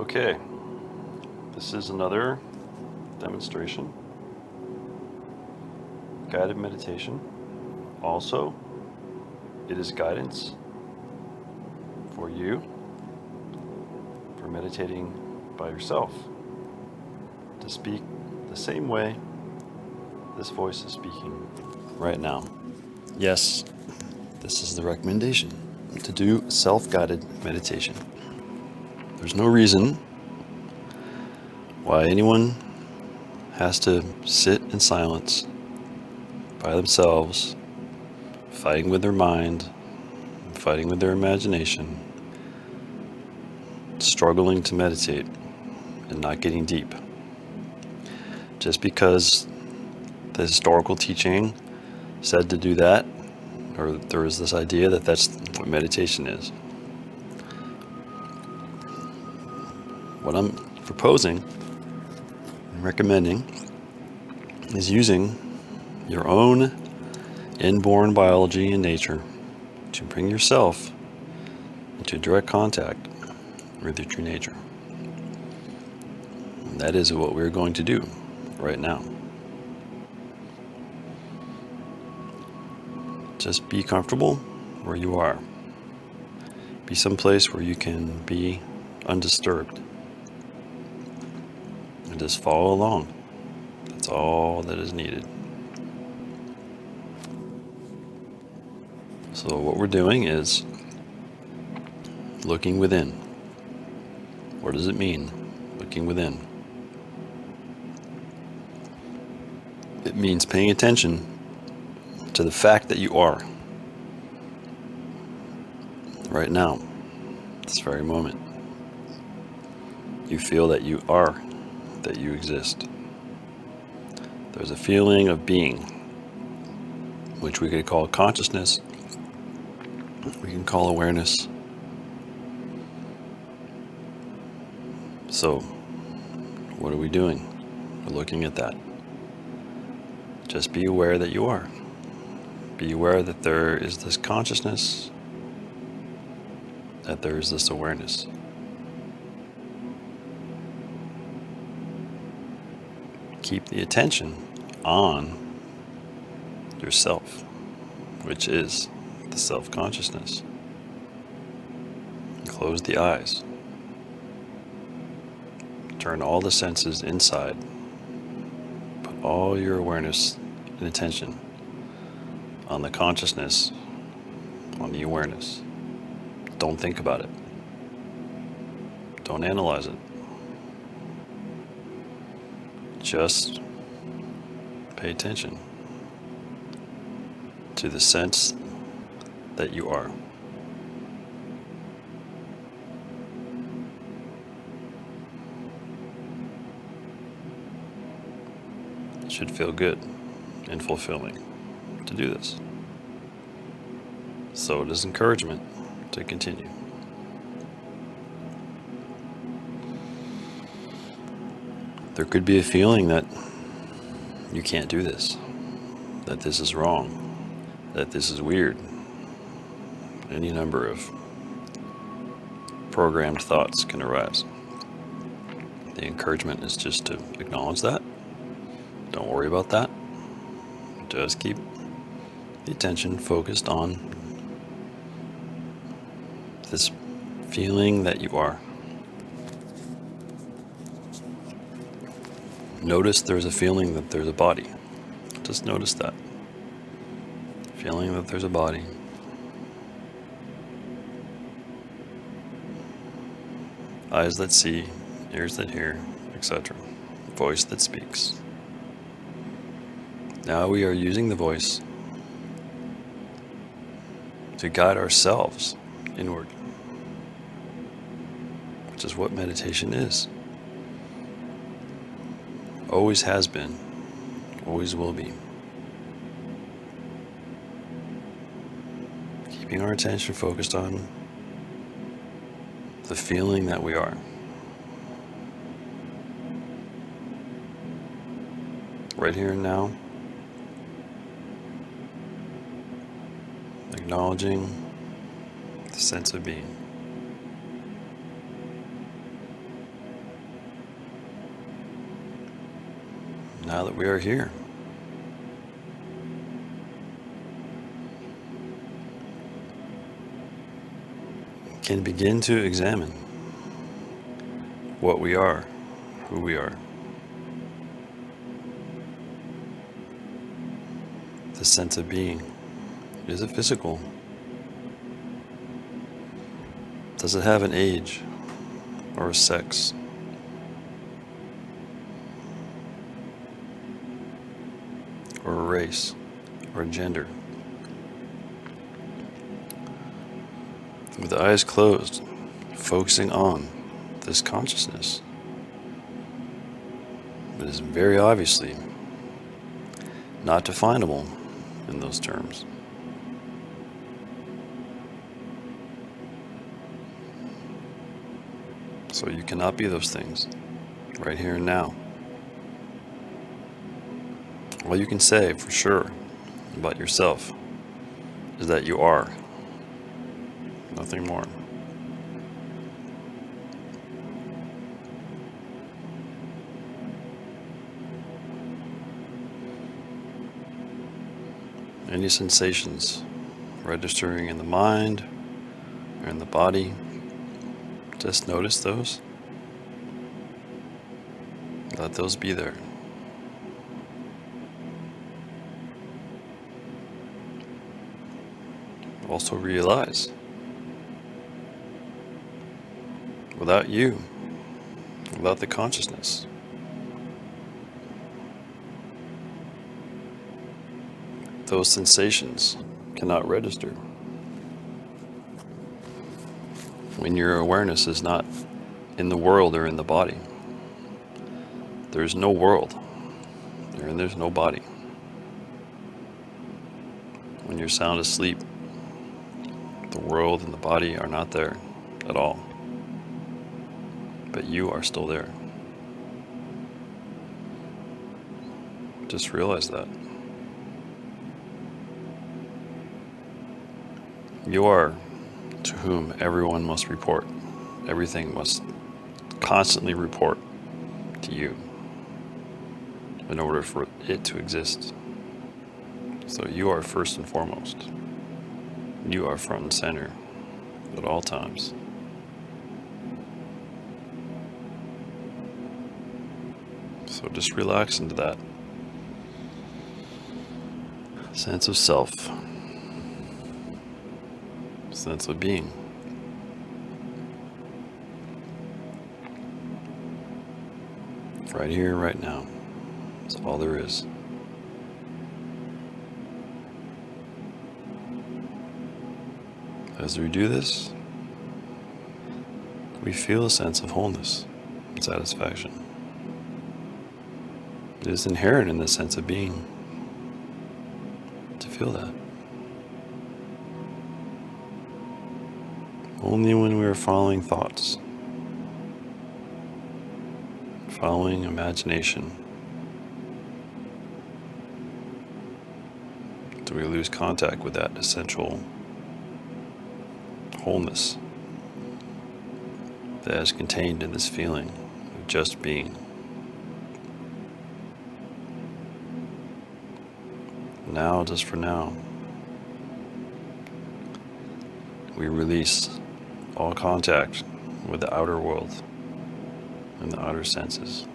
Okay, this is another demonstration, guided meditation. Also, it is guidance for you for meditating by yourself, to speak the same way this voice is speaking right now. Yes, this is the recommendation, to do self-guided meditation. There's no reason why anyone has to sit in silence by themselves, fighting with their mind, fighting with their imagination, struggling to meditate and not getting deep. Just because the historical teaching said to do that, or there is this idea that that's what meditation is. What I'm proposing and recommending is using your own inborn biology and nature to bring yourself into direct contact with your true nature. And that is what we're going to do right now. Just be comfortable where you are. Be someplace where you can be undisturbed. And just follow along. That's all that is needed. So what we're doing is looking within. What does it mean, looking within? It means paying attention to the fact that you are right now, this very moment. You feel that you are, that you exist. There's a feeling of being, which we could call consciousness, we can call awareness. So, what are we doing? We're looking at that. Just be aware that you are. Be aware that there is this consciousness, that there is this awareness. Keep the attention on yourself, which is the self-consciousness. Close the eyes. Turn all the senses inside. Put all your awareness and attention on the consciousness, on the awareness. Don't think about it. Don't analyze it. Just pay attention to the sense that you are. It should feel good and fulfilling to do this. So it is encouragement to continue. There could be a feeling that you can't do this, that this is wrong, that this is weird. Any number of programmed thoughts can arise. The encouragement is just to acknowledge that. Don't worry about that. Just keep the attention focused on this feeling that you are. Notice there's a feeling that there's a body. Just notice that. Feeling that there's a body. Eyes that see, ears that hear, etc. Voice that speaks. Now we are using the voice to guide ourselves inward, which is what meditation is. Always has been, always will be. Keeping our attention focused on the feeling that we are. Right here and now. Acknowledging the sense of being. now that we are here, can begin to examine what we are, who we are. The sense of being, is it physical? Does it have an age or a sex? Or a race or a gender? With the eyes closed, focusing on this consciousness that is very obviously not definable in those terms. So you cannot be those things right here and now. All you can say for sure about yourself is that you are. Nothing more. Any sensations registering in the mind or in the body, just notice those. Let those be there. Also realize, without you, without the consciousness, those sensations cannot register. When your awareness is not in the world or in the body, there is no world, and there's no body. When you're sound asleep, the world and the body are not there at all. But you are still there. Just realize that. You are to whom everyone must report. Everything must constantly report to you in order for it to exist. So you are first and foremost. You are front and center at all times. So just relax into that sense of self, sense of being. Right here, right now. That's all there is. As we do this, we feel a sense of wholeness and satisfaction. It is inherent in the sense of being to feel that. Only when we are following thoughts, following imagination, do we lose contact with that essential wholeness that is contained in this feeling of just being. Now, just for now, we release all contact with the outer world and the outer senses,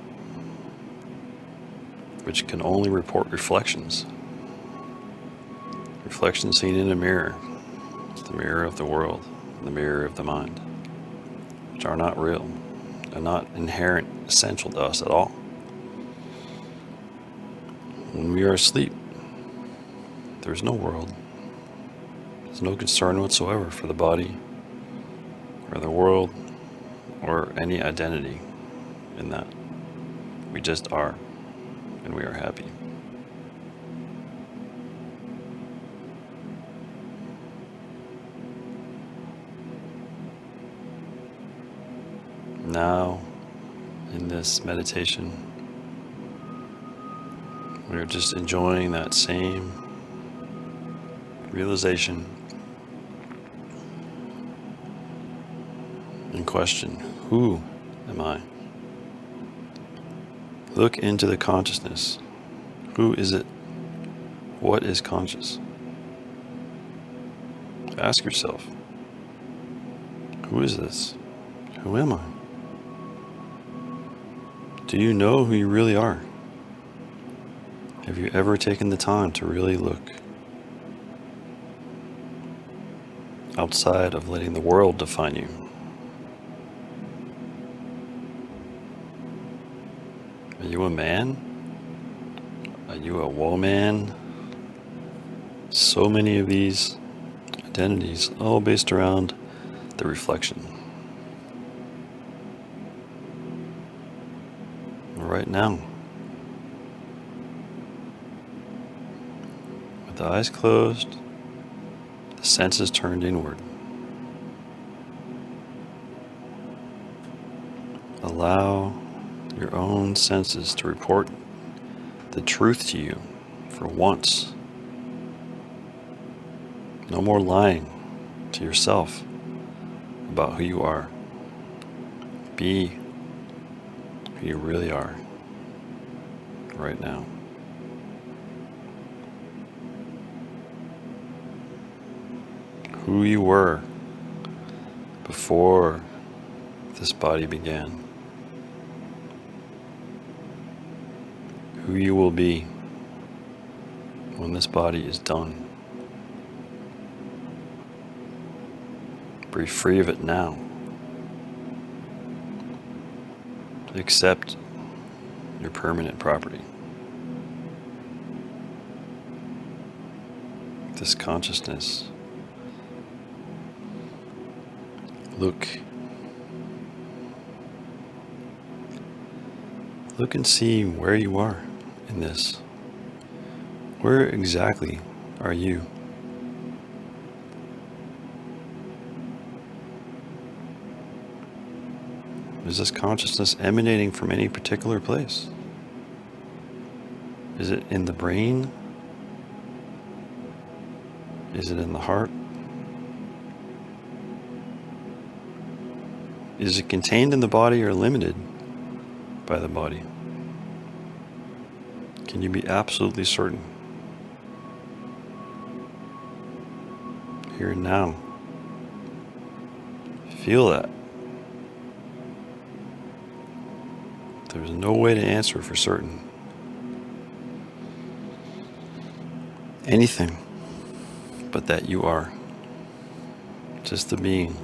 which can only report reflections. Reflections seen in a mirror, the mirror of the world, the mirror of the mind, which are not real and not inherent, essential to us at all. When we are asleep, there's no world. There's no concern whatsoever for the body or the world or any identity in that. We just are, and we are happy. Now, in this meditation, we're just enjoying that same realization and question, who am I? Look into the consciousness Who is it? What is conscious? Ask yourself, who is this? Who am I? Do you know who you really are? Have you ever taken the time to really look outside of letting the world define you? Are you a man? Are you a woman? So many of these identities, all based around the reflection. Right now, with the eyes closed, the senses turned inward, allow your own senses to report the truth to you for once. No more lying to yourself about who you are. Be who you really are right now. Who you were before this body began. Who you will be when this body is done. Breathe free of it now. Accept your permanent property. This consciousness. Look and see where you are in this. Where exactly are you? Is this consciousness emanating from any particular place? Is it in the brain? Is it in the heart? Is it contained in the body or limited by the body? Can you be absolutely certain? Here and now. Feel that. There's no way to answer for certain. Anything but that you are. Just the being,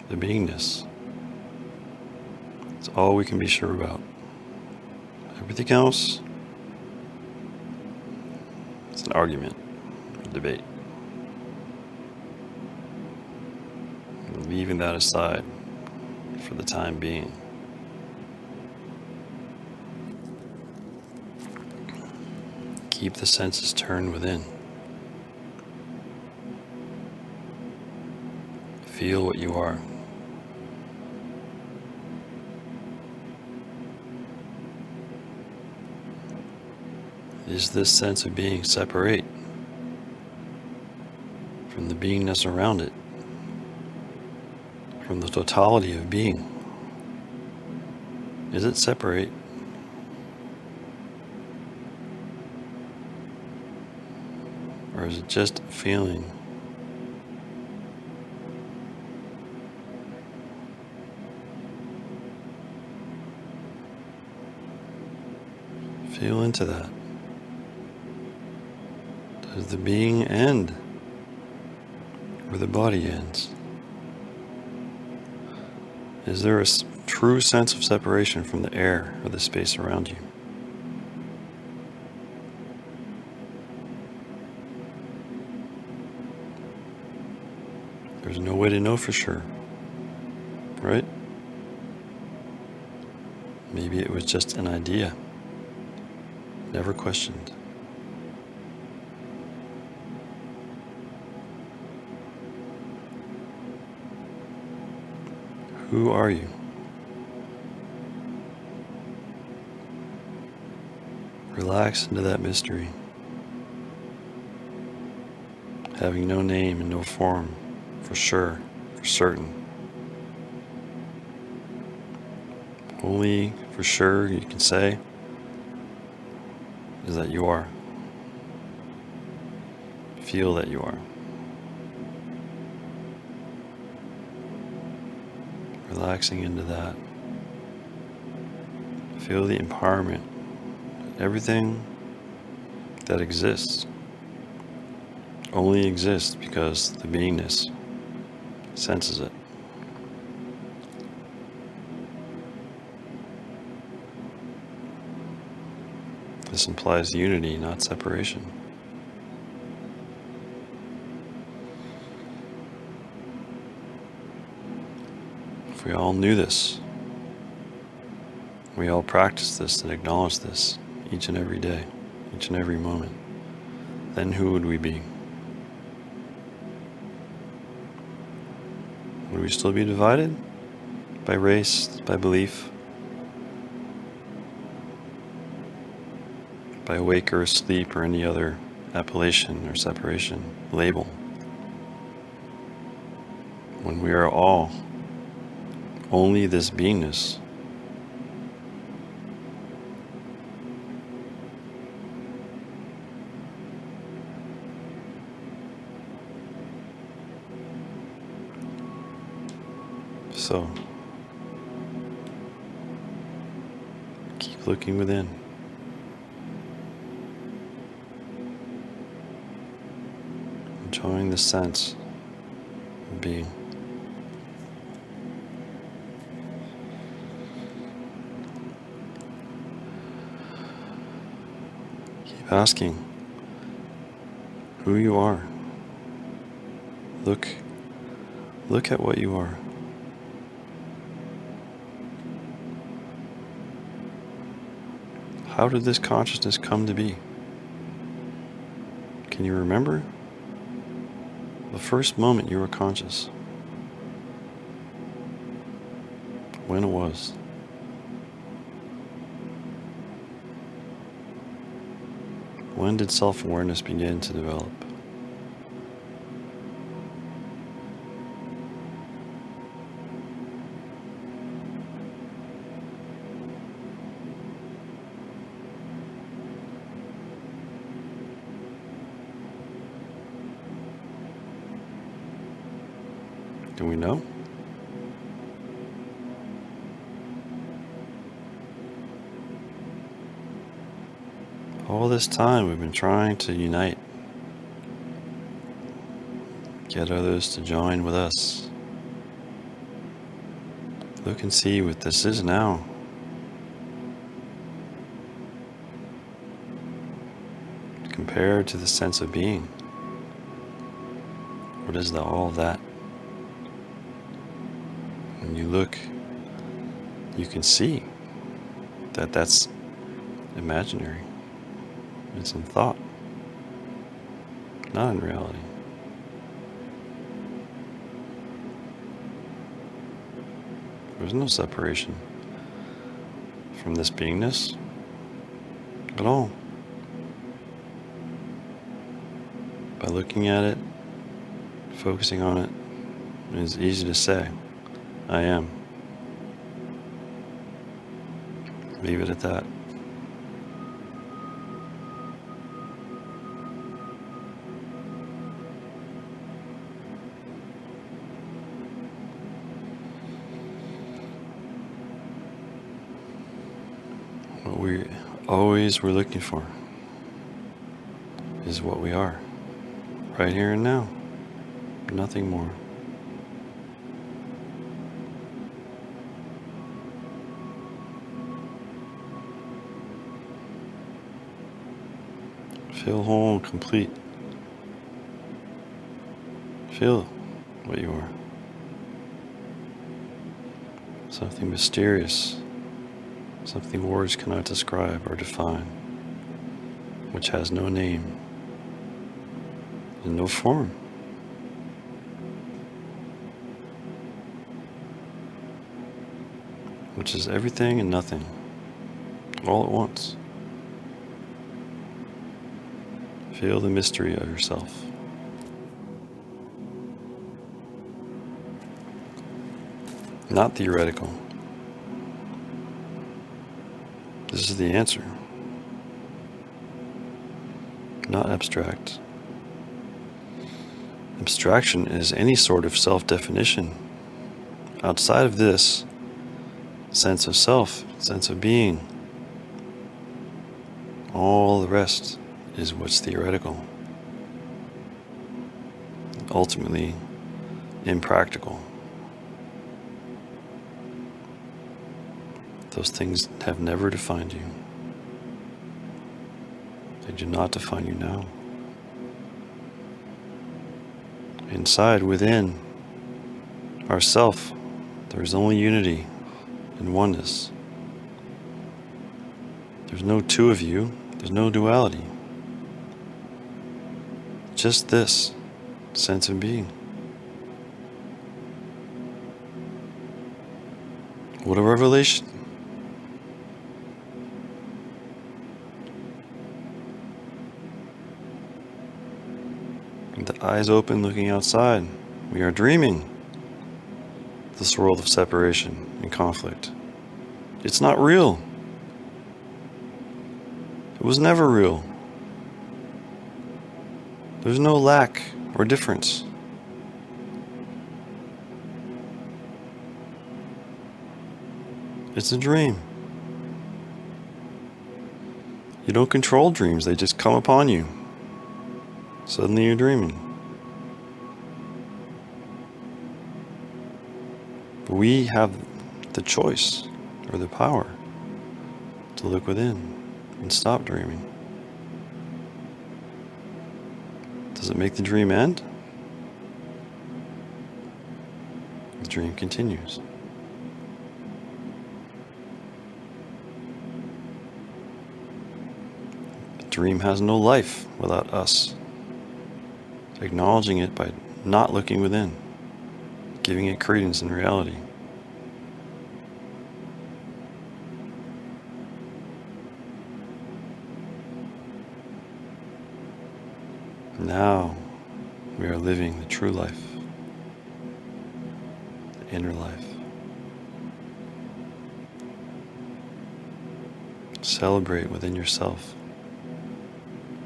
the beingness. It's all we can be sure about. Everything else, it's an argument, a debate. Leaving that aside for the time being. Keep the senses turned within. Feel what you are. Is this sense of being separate from the beingness around it? From the totality of being? Is it separate? Or is it just a feeling? Feel into that. Does the being end where the body ends? Is there a true sense of separation from the air or the space around you? There's no way to know for sure, right? Maybe it was just an idea, never questioned. Who are you? Relax into that mystery, having no name and no form, for sure, for certain. Only for sure you can say is that you are. feel that you are. Relaxing into that. Feel the empowerment. Everything that exists only exists because the beingness senses it. This implies unity, not separation. If we all knew this, we all practice this and acknowledge this each and every day, each and every moment, then who would we be? Would we still be divided by race, by belief, by awake or asleep, or any other appellation or separation label? When we are all only this beingness, so keep looking within. Enjoying the sense of being. Keep asking who you are. Look at what you are. How did this consciousness come to be? Can you remember the first moment you were conscious? When it was? When did self-awareness begin to develop? Do we know? All this time we've been trying to unite, get others to join with us. Look and see what this is now. Compared to the sense of being. What is all of that? When you look, you can see that that's imaginary. It's in thought, not in reality. There's no separation from this beingness at all. By looking at it, focusing on it, it's easy to say, I am. Leave it at that. What we always were looking for is what we are, right here and now, nothing more. Feel whole and complete. Feel what you are. Something mysterious, something words cannot describe or define, which has no name and no form. Which is everything and nothing, all at once. Feel the mystery of yourself. Not theoretical. This is the answer. Not abstract. Abstraction is any sort of self-definition. Outside of this sense of self, sense of being, all the rest is what's theoretical, ultimately impractical. Those things have never defined you. They do not define you now. Inside, within ourself, there is only unity and oneness. There's no two of you. There's no duality. Just this sense of being. What a revelation. With the eyes open, looking outside, we are dreaming this world of separation and conflict. It's not real. It was never real. There's no lack or difference. It's a dream. You don't control dreams, they just come upon you. Suddenly you're dreaming. We have the choice or the power to look within and stop dreaming. Does it make the dream end? The dream continues. The dream has no life without us acknowledging it by not looking within, giving it credence in reality. Now we are living the true life, the inner life. Celebrate within yourself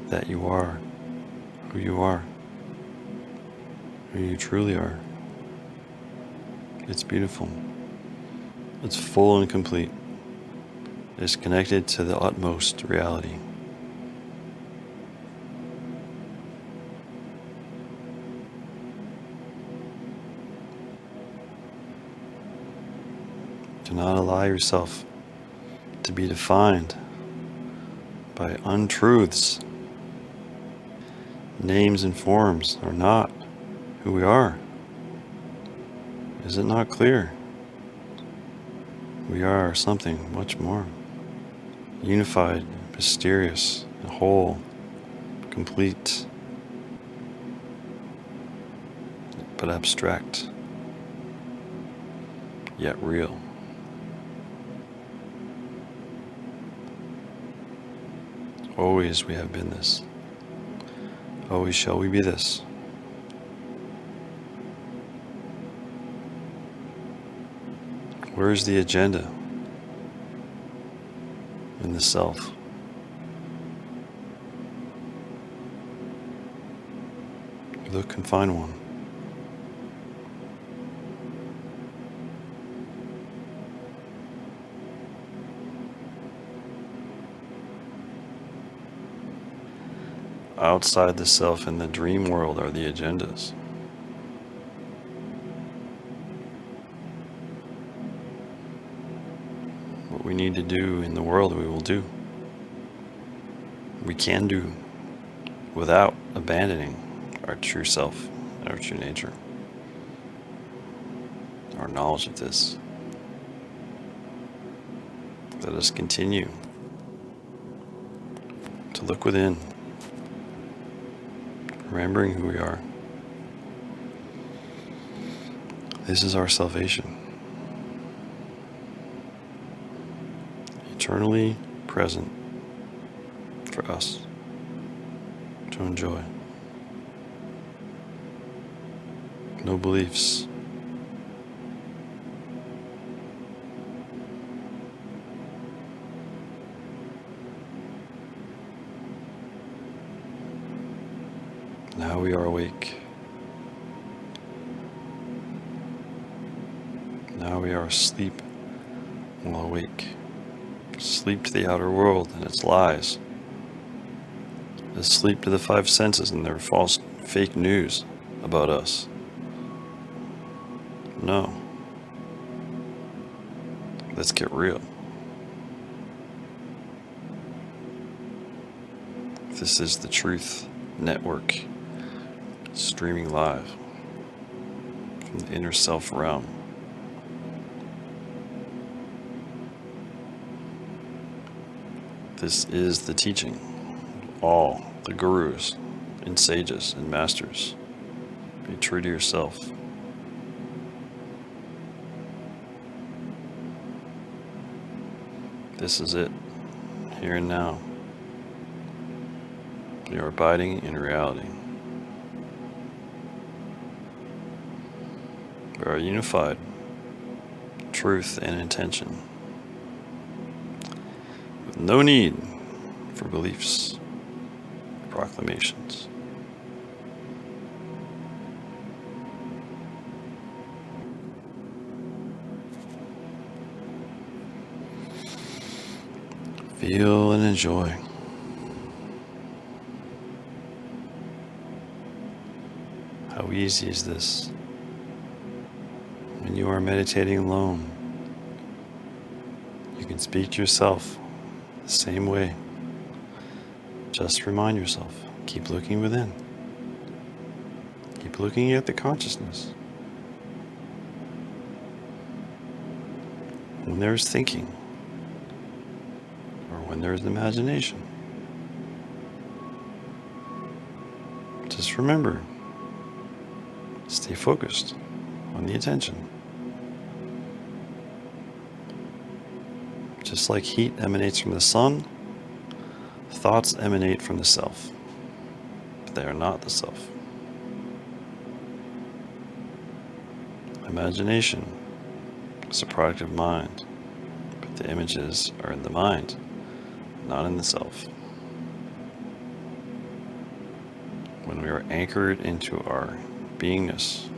that you are who you are, who you truly are. It's beautiful. It's full and complete. It's connected to the utmost reality. Do not allow yourself to be defined by untruths. Names and forms are not who we are. Is it not clear? We are something much more. Unified, mysterious, whole, complete, but abstract, yet real. Always we have been this. Always shall we be this. Where is the agenda in the self? Look and find one. Outside the self in the dream world are the agendas. What we need to do in the world, we will do. We can do without abandoning our true self, our true nature, our knowledge of this. Let us continue to look within, remembering who we are. This is our salvation. Eternally present for us to enjoy. No beliefs. Now we are awake Now we are asleep while awake. Asleep to the outer world and its lies. Asleep to the five senses and their false, fake news about us. No. Let's get real. This is the Truth Network, streaming live from the inner self realm. This is the teaching of all the gurus and sages and masters. Be true to yourself. This is it, here and now. You are abiding in reality. We are unified, truth and intention, with no need for beliefs, proclamations. Feel and enjoy. How easy is this? When you are meditating alone, you can speak to yourself the same way. Just remind yourself, keep looking within. Keep looking at the consciousness. When there is thinking, or when there is imagination, just remember, stay focused on the attention. Just like heat emanates from the sun, thoughts emanate from the self, but they are not the self. Imagination is a product of mind, but the images are in the mind, not in the self. When we are anchored into our beingness,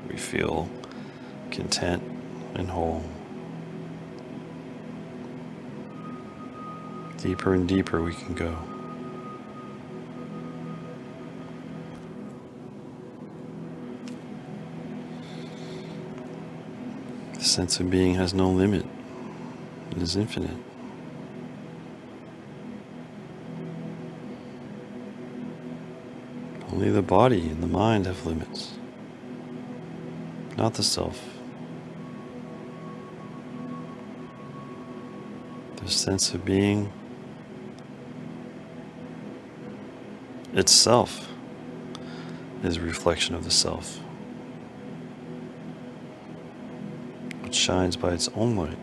we feel content and whole. Deeper and deeper we can go. The sense of being has no limit. It is infinite. Only the body and the mind have limits, not the self. The sense of being itself is a reflection of the self, which shines by its own light.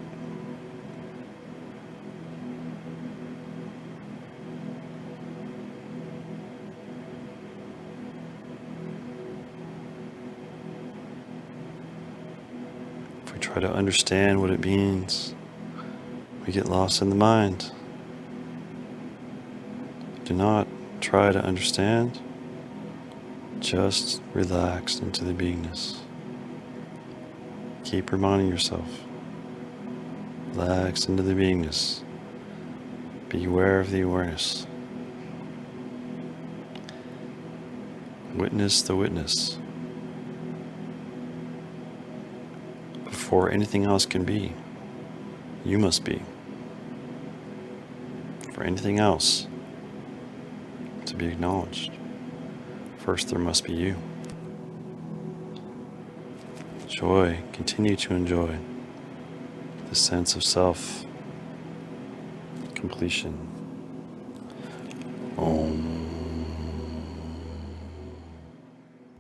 If we try to understand what it means, we get lost in the mind. Do not try to understand, just relax into the beingness. Keep reminding yourself, relax into the beingness. Be aware of the awareness. Witness the witness. Before anything else can be, you must be. For anything else to be acknowledged, first there must be you. Enjoy, continue to enjoy the sense of self completion. Om.